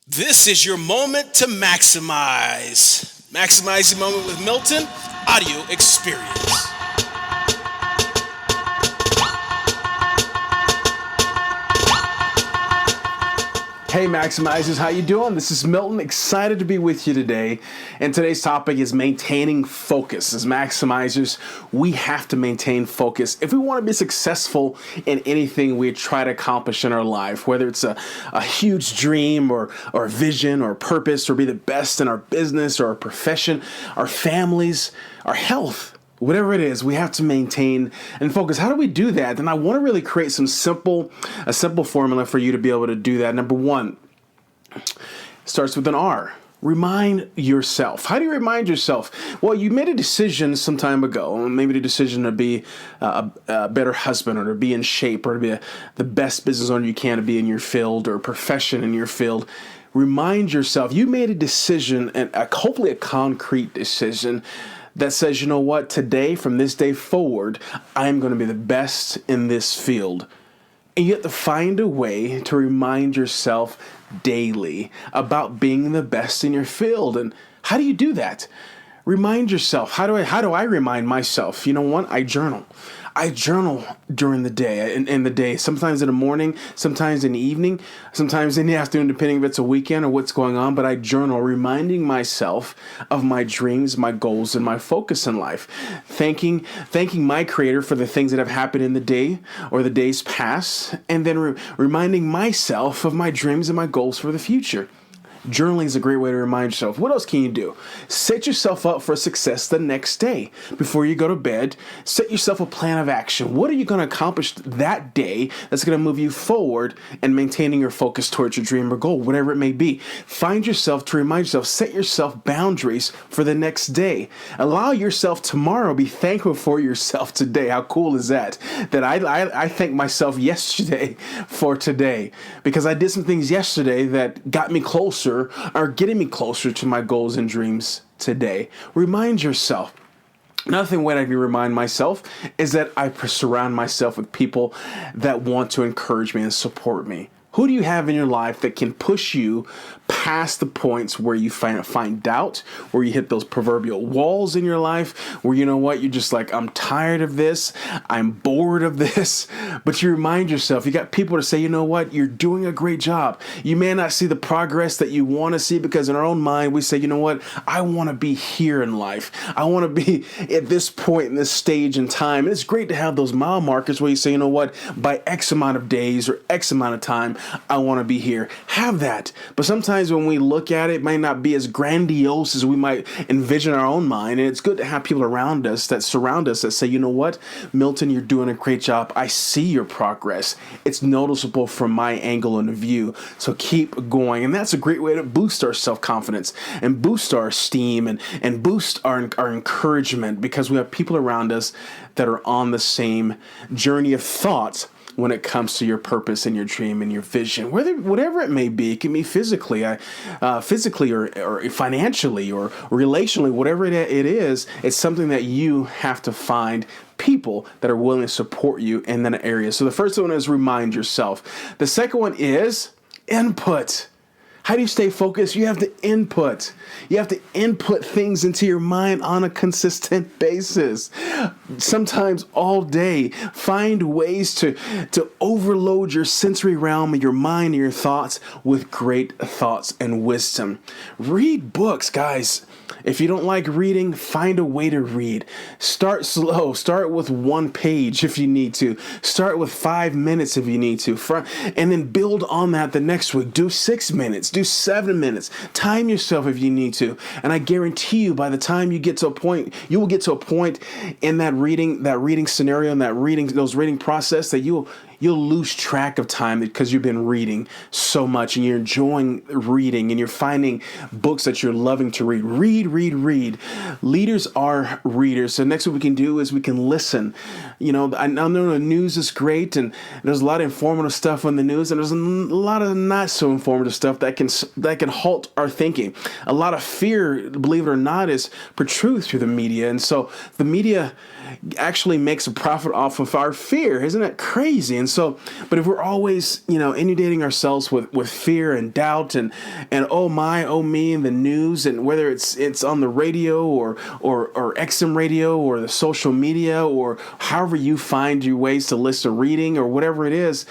This is your moment to maximize. Maximize the moment with Milton Audio Experience. Hey Maximizers, how you doing? This is Milton, excited to be with you today. And today's topic is maintaining focus. As Maximizers, we have to maintain focus if we want to be successful in anything we try to accomplish in our life, whether it's a huge dream or a vision or purpose, or be the best in our business or our profession, our families, our health. Whatever it is, we have to maintain and focus. How do we do that? And I want to really create a simple formula for you to be able to do that. Number one, starts with an R. Remind yourself. How do you remind yourself? Well, you made a decision some time ago, maybe the decision to be a better husband, or to be in shape, or to be the best business owner you can to be in your field, or profession in your field. Remind yourself, you made a decision, and hopefully a concrete decision, that says, you know what, today, from this day forward, I'm going to be the best in this field. And you have to find a way to remind yourself daily about being the best in your field. And how do you do that? Remind yourself. How do I remind myself? You know what? I journal. I journal during the day, in the day, sometimes in the morning, sometimes in the evening, sometimes in the afternoon, depending if it's a weekend or what's going on. But I journal, reminding myself of my dreams, my goals, and my focus in life. Thanking my Creator for the things that have happened in the day or the days past, and then reminding myself of my dreams and my goals for the future. Journaling is a great way to remind yourself. What else can you do? Set yourself up for success the next day. Before you go to bed, set yourself a plan of action. What are you going to accomplish that day that's going to move you forward and maintaining your focus towards your dream or goal, whatever it may be? Find yourself to remind yourself. Set yourself boundaries for the next day. Allow yourself tomorrow. Be thankful for yourself today. How cool is that? That I thank myself yesterday for today, because I did some things yesterday that got me closer, are getting me closer to my goals and dreams today. Remind yourself. Another thing what I can remind myself is that I surround myself with people that want to encourage me and support me. Who do you have in your life that can push you past the points where you find doubt, where you hit those proverbial walls in your life, where you know what, you're just like, I'm tired of this, I'm bored of this, but you remind yourself, you got people to say, you know what, you're doing a great job. You may not see the progress that you want to see, because in our own mind, we say, you know what, I want to be here in life. I want to be at this point in this stage in time. And it's great to have those mile markers where you say, you know what, by X amount of days or X amount of time, I want to be here. Have that. But sometimes when we look at it, it might not be as grandiose as we might envision in our own mind. And it's good to have people around us that surround us that say, you know what, Milton, you're doing a great job. I see your progress. It's noticeable from my angle of view. So keep going. And that's a great way to boost our self-confidence and boost our esteem and boost our encouragement, because we have people around us that are on the same journey of thought when it comes to your purpose and your dream and your vision, whatever it may be. It can be physically or financially or relationally, whatever it is. It's something that you have to find people that are willing to support you in that area. So the first one is remind yourself. The second one is input. How do you stay focused? You have to input. You have to input things into your mind on a consistent basis. Sometimes all day. Find ways to overload your sensory realm of your mind and your thoughts with great thoughts and wisdom. Read books, guys. If you don't like reading, find a way to read. Start slow. Start with 1 page if you need to. Start with 5 minutes if you need to. And then build on that the next week. Do 6 minutes. Do 7 minutes. Time yourself if you need to. And I guarantee you, by the time you get to a point, you will get to a point in that reading scenario, and those reading process, that you'll lose track of time because you've been reading so much and you're enjoying reading and you're finding books that you're loving to read. Read. Leaders are readers. So next what we can do is we can listen. You know, I know the news is great and there's a lot of informative stuff on the news, and there's a lot of not so informative stuff that can halt our thinking. A lot of fear, believe it or not, is portrayed through the media. And so the media actually makes a profit off of our fear. Isn't that crazy? And And so, but if we're always, inundating ourselves with fear and doubt and oh my, oh me, and the news, and whether it's on the radio or XM radio or the social media or however you find your ways to listen to reading or whatever it is,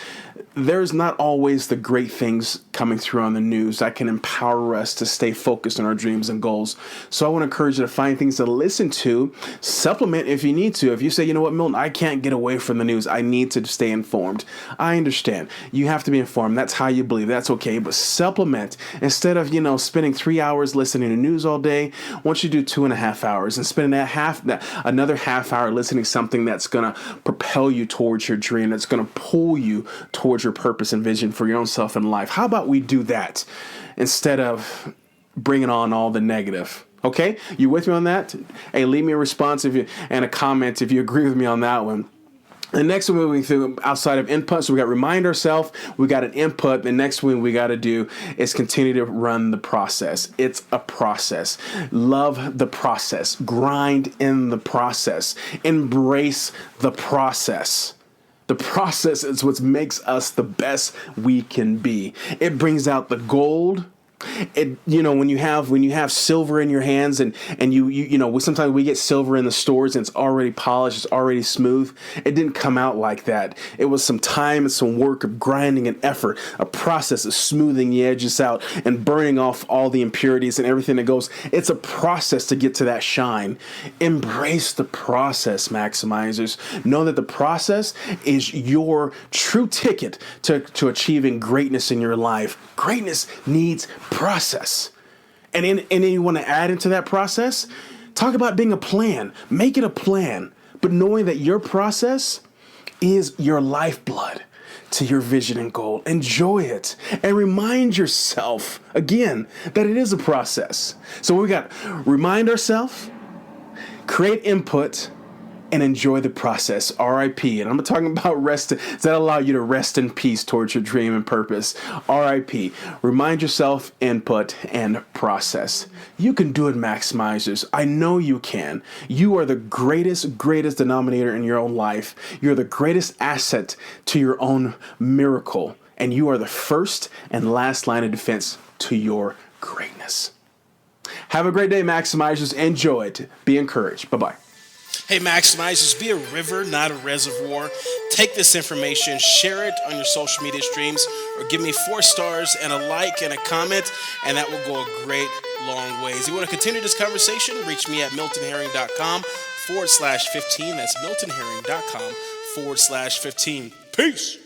there's not always the great things coming through on the news that can empower us to stay focused on our dreams and goals. So I want to encourage you to find things to listen to, supplement if you need to. If you say, you know what, Milton, I can't get away from the news. I need to stay informed. I understand. You have to be informed. That's how you believe. That's okay. But supplement. Instead of, spending 3 hours listening to news all day, why don't you do 2.5 hours and spend another half hour listening to something that's going to propel you towards your dream, that's going to pull you towards your purpose and vision for your own self and life. How about we do that instead of bringing on all the negative? Okay, you with me on that? Hey, leave me a response and a comment if you agree with me on that one. The next one moving through outside of input, so we got to remind ourselves, we got an input. The next one we got to do is continue to run the process. It's a process. Love the process. Grind in the process. Embrace the process. The process is what makes us the best we can be. It brings out the gold. When you have silver in your hands and you sometimes we get silver in the stores and it's already polished, it's already smooth. It didn't come out like that. It was some time and some work of grinding and effort, a process of smoothing the edges out and burning off all the impurities and everything that goes. It's a process to get to that shine. Embrace the process, maximizers. Know that the process is your true ticket to achieving greatness in your life. Greatness needs process. And then you want to add into that process, talk about being a plan. Make it a plan. But knowing that your process is your lifeblood to your vision and goal. Enjoy it. And remind yourself, again, that it is a process. So we got remind ourselves, create input, and enjoy the process. R.I.P. And I'm talking about rest. Does that allow you to rest in peace towards your dream and purpose? R.I.P. Remind yourself, input, and process. You can do it, maximizers. I know you can. You are the greatest denominator in your own life. You're the greatest asset to your own miracle. And you are the first and last line of defense to your greatness. Have a great day, maximizers. Enjoy it. Be encouraged. Bye-bye. Hey, maximizers, be a river, not a reservoir. Take this information, share it on your social media streams, or give me 4 stars and a like and a comment, and that will go a great long ways. If you want to continue this conversation, reach me at miltonherring.com/15. That's miltonherring.com/15. Peace.